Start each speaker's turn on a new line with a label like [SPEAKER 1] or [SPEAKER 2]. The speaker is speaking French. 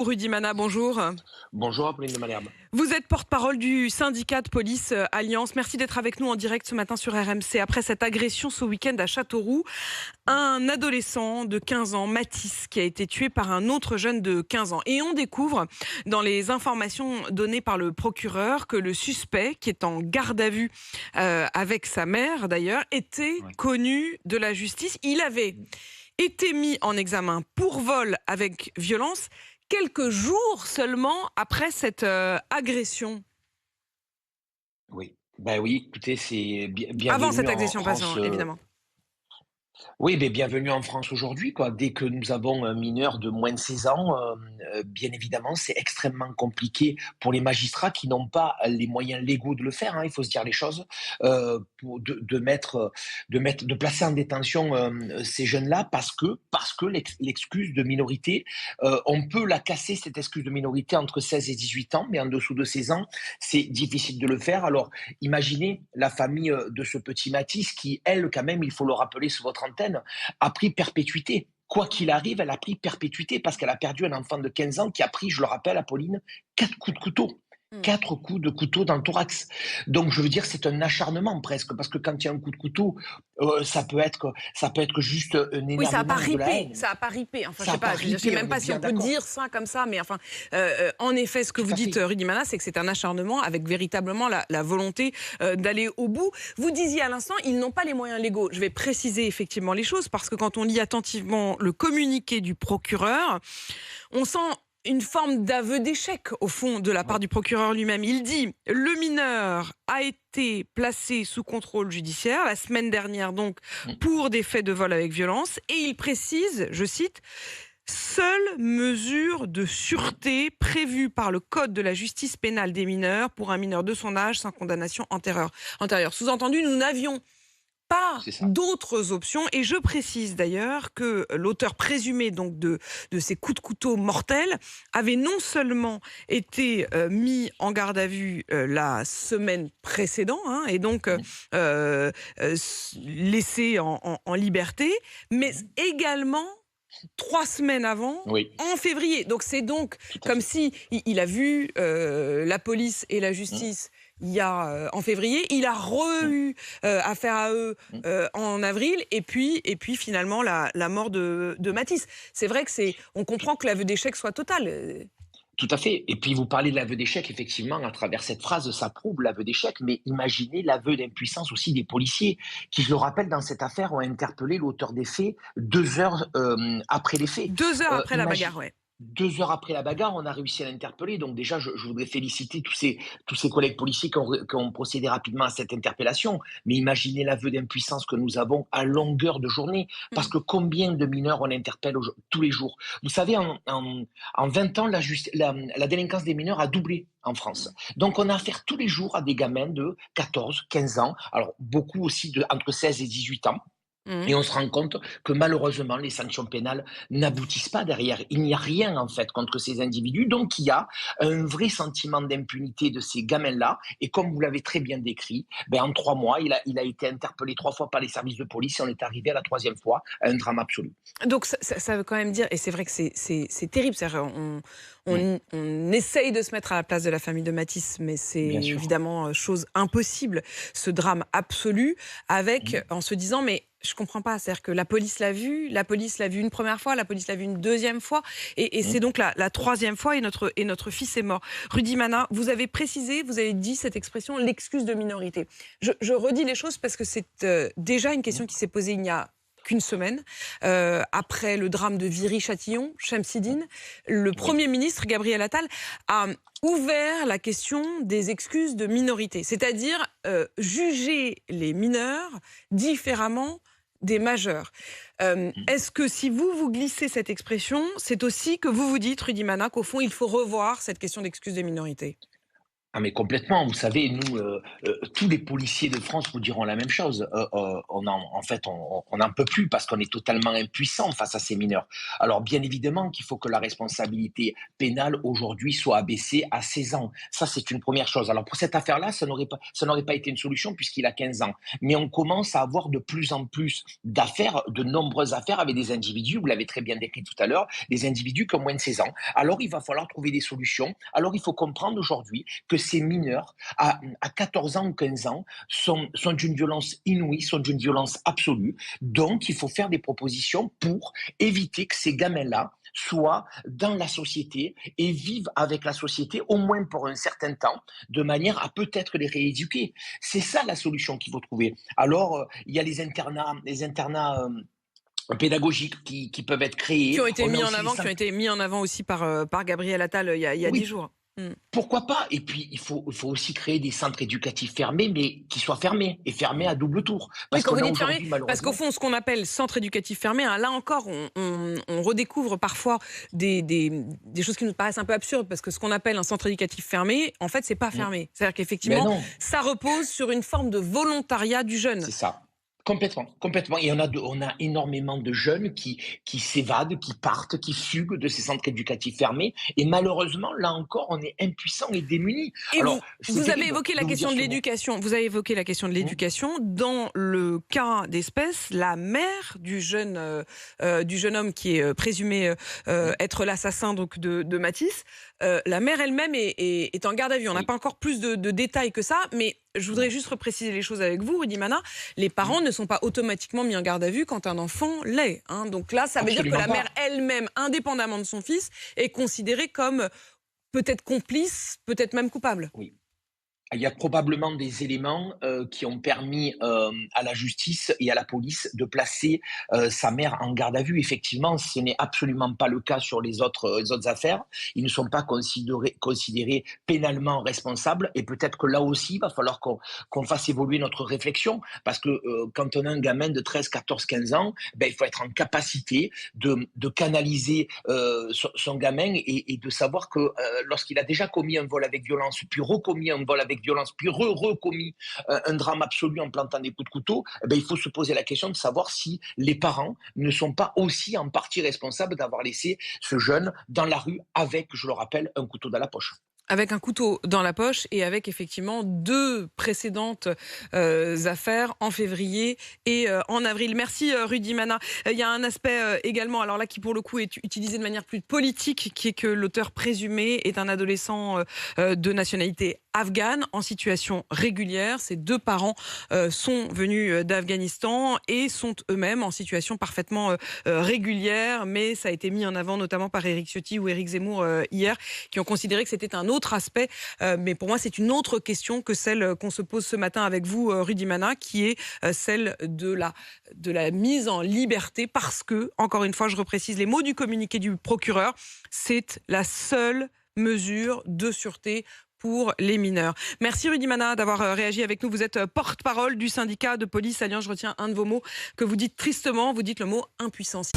[SPEAKER 1] Rudy Mana, bonjour.
[SPEAKER 2] Bonjour Apolline de Malherbe.
[SPEAKER 1] Vous êtes porte-parole du syndicat de police Alliance. Merci d'être avec nous en direct ce matin sur RMC. Après cette agression ce week-end à Châteauroux, un adolescent de 15 ans, Mathis, qui a été tué par un autre jeune de 15 ans. Et on découvre dans les informations données par le procureur que le suspect, qui est en garde à vue avec sa mère d'ailleurs, était
[SPEAKER 2] Ouais.
[SPEAKER 1] connu de la justice. Il avait été mis en examen pour vol avec violence quelques jours seulement après cette agression.
[SPEAKER 2] Oui. Ben oui, écoutez, c'est
[SPEAKER 1] Avant
[SPEAKER 2] bienvenue
[SPEAKER 1] cette
[SPEAKER 2] en
[SPEAKER 1] agression,
[SPEAKER 2] France.
[SPEAKER 1] évidemment.
[SPEAKER 2] Oui, mais bienvenue en France aujourd'hui, quoi. Dès que nous avons un mineur de moins de 16 ans, bien évidemment, c'est extrêmement compliqué pour les magistrats qui n'ont pas les moyens légaux de le faire, hein, il faut se dire les choses, pour de placer en détention, ces jeunes-là parce que l'excuse de minorité, on peut la casser cette excuse de minorité entre 16 et 18 ans, mais en dessous de 16 ans, c'est difficile de le faire. Alors imaginez la famille, de ce petit Mathis qui, elle, quand même, il faut le rappeler sur votre antenne, a pris perpétuité. Quoi qu'il arrive, elle a pris perpétuité parce qu'elle a perdu un enfant de 15 ans qui a pris, je le rappelle, Apolline, 4 coups de couteau.
[SPEAKER 1] Mm.
[SPEAKER 2] 4 coups de couteau dans le thorax. Donc, je veux dire, c'est un acharnement presque, parce que quand il y a un coup de couteau, ça peut être juste un
[SPEAKER 1] Oui, ça n'a pas
[SPEAKER 2] énervement de la
[SPEAKER 1] ripé,
[SPEAKER 2] haine.
[SPEAKER 1] ça n'a pas ripé. Enfin, je
[SPEAKER 2] Ça
[SPEAKER 1] sais
[SPEAKER 2] n'a pas
[SPEAKER 1] pas, je sais
[SPEAKER 2] ripé,
[SPEAKER 1] même
[SPEAKER 2] on est
[SPEAKER 1] pas si
[SPEAKER 2] bien
[SPEAKER 1] on peut
[SPEAKER 2] d'accord.
[SPEAKER 1] dire ça comme ça, mais enfin, en effet, ce que
[SPEAKER 2] Tout
[SPEAKER 1] vous
[SPEAKER 2] à
[SPEAKER 1] dites,
[SPEAKER 2] fait.
[SPEAKER 1] Rudy Mana, c'est que c'est un acharnement avec véritablement la volonté d'aller au bout. Vous disiez à l'instant, ils n'ont pas les moyens légaux. Je vais préciser effectivement les choses, parce que quand on lit attentivement le communiqué du procureur, on sent une forme d'aveu d'échec, au fond, de la part
[SPEAKER 2] Oui.
[SPEAKER 1] du procureur lui-même. Il dit: le mineur a été placé sous contrôle judiciaire la semaine dernière, donc,
[SPEAKER 2] Mm.
[SPEAKER 1] pour des faits de vol avec violence. Et il précise, je cite: seule mesure de sûreté prévue par le Code de la justice pénale des mineurs pour un mineur de son âge sans condamnation antérieure. Sous-entendu, nous n'avions pas
[SPEAKER 2] C'est ça.
[SPEAKER 1] d'autres options. Et je précise d'ailleurs que l'auteur présumé donc de ces coups de couteau mortels avait non seulement été mis en garde à vue la semaine précédente, hein, et donc
[SPEAKER 2] Mm.
[SPEAKER 1] laissé en liberté, mais
[SPEAKER 2] Mm.
[SPEAKER 1] également 3 semaines avant,
[SPEAKER 2] Oui,
[SPEAKER 1] en février. Donc c'est donc
[SPEAKER 2] tout à
[SPEAKER 1] comme
[SPEAKER 2] fait.
[SPEAKER 1] si il a vu la police et la
[SPEAKER 2] Mm.
[SPEAKER 1] justice il y a en février, il a
[SPEAKER 2] Mm.
[SPEAKER 1] eu affaire à eux
[SPEAKER 2] Mm.
[SPEAKER 1] en avril, et puis finalement la mort de Mathis. C'est vrai que on comprend que l'aveu d'échec soit total.
[SPEAKER 2] Tout à fait. Et puis vous parlez de l'aveu d'échec, effectivement, à travers cette phrase, ça prouve l'aveu d'échec, mais imaginez l'aveu d'impuissance aussi des policiers, qui, je le rappelle, dans cette affaire, ont interpellé l'auteur des faits 2 heures après les faits.
[SPEAKER 1] 2 heures après la bagarre,
[SPEAKER 2] Imagine
[SPEAKER 1] ouais.
[SPEAKER 2] 2 heures après la bagarre, on a réussi à l'interpeller. Donc déjà, je voudrais féliciter tous ces collègues policiers qui ont procédé rapidement à cette interpellation. Mais imaginez l'aveu d'impuissance que nous avons à longueur de journée. Parce
[SPEAKER 1] Mm.
[SPEAKER 2] que combien de mineurs on interpelle tous les jours? Vous savez, en 20 ans, la délinquance des mineurs a doublé en France. Donc on a affaire tous les jours à des gamins de 14, 15 ans. Alors beaucoup aussi entre 16 et 18 ans.
[SPEAKER 1] Mm.
[SPEAKER 2] Et on se rend compte que malheureusement, les sanctions pénales n'aboutissent pas derrière. Il n'y a rien en fait contre ces individus. Donc il y a un vrai sentiment d'impunité de ces gamins-là. Et comme vous l'avez très bien décrit, ben, en 3 mois, il a été interpellé 3 fois par les services de police et on est arrivé à la troisième fois à un drame absolu.
[SPEAKER 1] Donc ça veut quand même dire, et c'est vrai que c'est terrible, on,
[SPEAKER 2] Mm.
[SPEAKER 1] on essaye de se mettre à la place de la famille de Matisse, mais c'est
[SPEAKER 2] Bien sûr.
[SPEAKER 1] évidemment chose impossible, ce drame absolu, avec,
[SPEAKER 2] Mm.
[SPEAKER 1] en se disant, mais je comprends pas, c'est-à-dire que la police l'a vu une première fois, la police l'a vu une deuxième fois, et c'est
[SPEAKER 2] Mm.
[SPEAKER 1] donc la troisième fois, et notre fils est mort. Rudy Mana, vous avez précisé, vous avez dit cette expression, l'excuse de minorité. Je redis les choses parce que c'est déjà une question
[SPEAKER 2] Mm.
[SPEAKER 1] qui s'est posée il n'y a qu'une semaine, après le drame de Viry-Châtillon, Chamsidine. Le
[SPEAKER 2] Oui.
[SPEAKER 1] Premier ministre, Gabriel Attal, a ouvert la question des excuses de minorité, c'est-à-dire juger les mineurs différemment des majeurs.
[SPEAKER 2] Mm.
[SPEAKER 1] Est-ce que si vous glissez cette expression, c'est aussi que vous vous dites, Rudy Mana, qu'au fond, il faut revoir cette question d'excuses des minorités?
[SPEAKER 2] Ah mais complètement, vous savez, nous, tous les policiers de France vous diront la même chose. En fait, on n'en peut plus parce qu'on est totalement impuissant face à ces mineurs. Alors bien évidemment qu'il faut que la responsabilité pénale aujourd'hui soit abaissée à 16 ans. Ça, c'est une première chose. Alors pour cette affaire-là, ça n'aurait pas été une solution puisqu'il a 15 ans. Mais on commence à avoir de plus en plus d'affaires, de nombreuses affaires avec des individus, vous l'avez très bien décrit tout à l'heure, des individus qui ont moins de 16 ans. Alors il va falloir trouver des solutions. Alors il faut comprendre aujourd'hui que ces mineurs, à 14 ans ou 15 ans, sont d'une violence inouïe, sont d'une violence absolue. Donc, il faut faire des propositions pour éviter que ces gamins-là soient dans la société et vivent avec la société, au moins pour un certain temps, de manière à peut-être les rééduquer. C'est ça la solution qu'il faut trouver. Alors, il y a les internats pédagogiques qui peuvent être
[SPEAKER 1] Qui
[SPEAKER 2] créés.
[SPEAKER 1] ont été
[SPEAKER 2] On a
[SPEAKER 1] mis en
[SPEAKER 2] aussi les
[SPEAKER 1] avant, qui ont
[SPEAKER 2] centres.
[SPEAKER 1] été mis en avant aussi par Gabriel Attal il y a 10
[SPEAKER 2] Oui,
[SPEAKER 1] jours. Mm.
[SPEAKER 2] pourquoi pas? Et puis, il faut aussi créer des centres éducatifs fermés, mais qui soient fermés et fermés à double tour.
[SPEAKER 1] Oui,
[SPEAKER 2] Parce
[SPEAKER 1] quand vous
[SPEAKER 2] qu'on a
[SPEAKER 1] dites fermé,
[SPEAKER 2] aujourd'hui,
[SPEAKER 1] parce qu'au
[SPEAKER 2] malheureusement.
[SPEAKER 1] fond, ce qu'on appelle centre éducatif fermé, hein, là encore, on redécouvre parfois des choses qui nous paraissent un peu absurdes, parce que ce qu'on appelle un centre éducatif fermé, en fait, c'est pas
[SPEAKER 2] Mm.
[SPEAKER 1] fermé. C'est-à-dire
[SPEAKER 2] Mais
[SPEAKER 1] qu'effectivement,
[SPEAKER 2] non,
[SPEAKER 1] ça repose sur une forme de volontariat du jeune.
[SPEAKER 2] c'est ça. Complètement, complètement. Et on a énormément de jeunes qui s'évadent, qui partent, qui fuguent de ces centres éducatifs fermés. Et malheureusement, là encore, on est impuissant et démunis.
[SPEAKER 1] Et
[SPEAKER 2] Alors, c'est
[SPEAKER 1] vous avez
[SPEAKER 2] terrible
[SPEAKER 1] évoqué la
[SPEAKER 2] de vous dire
[SPEAKER 1] question de
[SPEAKER 2] ce mot.
[SPEAKER 1] l'éducation. Vous avez évoqué la question de
[SPEAKER 2] Mm.
[SPEAKER 1] l'éducation. Dans le cas d'espèce, la mère du jeune homme qui est présumé
[SPEAKER 2] Mm.
[SPEAKER 1] être l'assassin donc de Matisse, la mère elle-même est en garde à vue. On n'a
[SPEAKER 2] Oui,
[SPEAKER 1] pas encore plus de détails que ça, mais je voudrais
[SPEAKER 2] non.
[SPEAKER 1] juste repréciser les choses avec vous, Rudy Mana. Les
[SPEAKER 2] Mm.
[SPEAKER 1] parents ne sont pas automatiquement mis en garde à vue quand un enfant l'est, hein. Donc là, ça veut dire que
[SPEAKER 2] Absolument
[SPEAKER 1] la mère
[SPEAKER 2] pas.
[SPEAKER 1] elle-même, indépendamment de son fils, est considérée comme peut-être complice, peut-être même coupable.
[SPEAKER 2] Oui. Il y a probablement des éléments qui ont permis à la justice et à la police de placer sa mère en garde à vue. Effectivement, ce n'est absolument pas le cas sur les autres affaires. Ils ne sont pas considérés pénalement responsables. Et peut-être que là aussi, il va falloir qu'on fasse évoluer notre réflexion. Parce que quand on a un gamin de 13, 14, 15 ans, ben, il faut être en capacité de canaliser son gamin et de savoir que lorsqu'il a déjà commis un vol avec violence, puis recommis un vol avec violence, puis recommis un drame absolu en plantant des coups de couteau, eh ben, il faut se poser la question de savoir si les parents ne sont pas aussi en partie responsables d'avoir laissé ce jeune dans la rue avec, je le rappelle, un couteau dans la poche.
[SPEAKER 1] Avec un couteau dans la poche et avec effectivement 2 précédentes affaires en février et en avril. Merci Rudy Mana. Il y a un aspect également, alors là qui pour le coup est utilisé de manière plus politique, qui est que l'auteur présumé est un adolescent de nationalité afghane en situation régulière. Ses 2 parents sont venus d'Afghanistan et sont eux-mêmes en situation parfaitement régulière, mais ça a été mis en avant notamment par Éric Ciotti ou Éric Zemmour hier, qui ont considéré que c'était un autre aspect. Mais pour moi, c'est une autre question que celle qu'on se pose ce matin avec vous, Rudy Mana, qui est celle de la mise en liberté, parce que, encore une fois, je reprécise les mots du communiqué du procureur, c'est la seule mesure de sûreté pour les mineurs. Merci Rudy Mana d'avoir réagi avec nous. Vous êtes porte-parole du syndicat de police Alliance. Je retiens un de vos mots que vous dites tristement, vous dites le mot impuissance.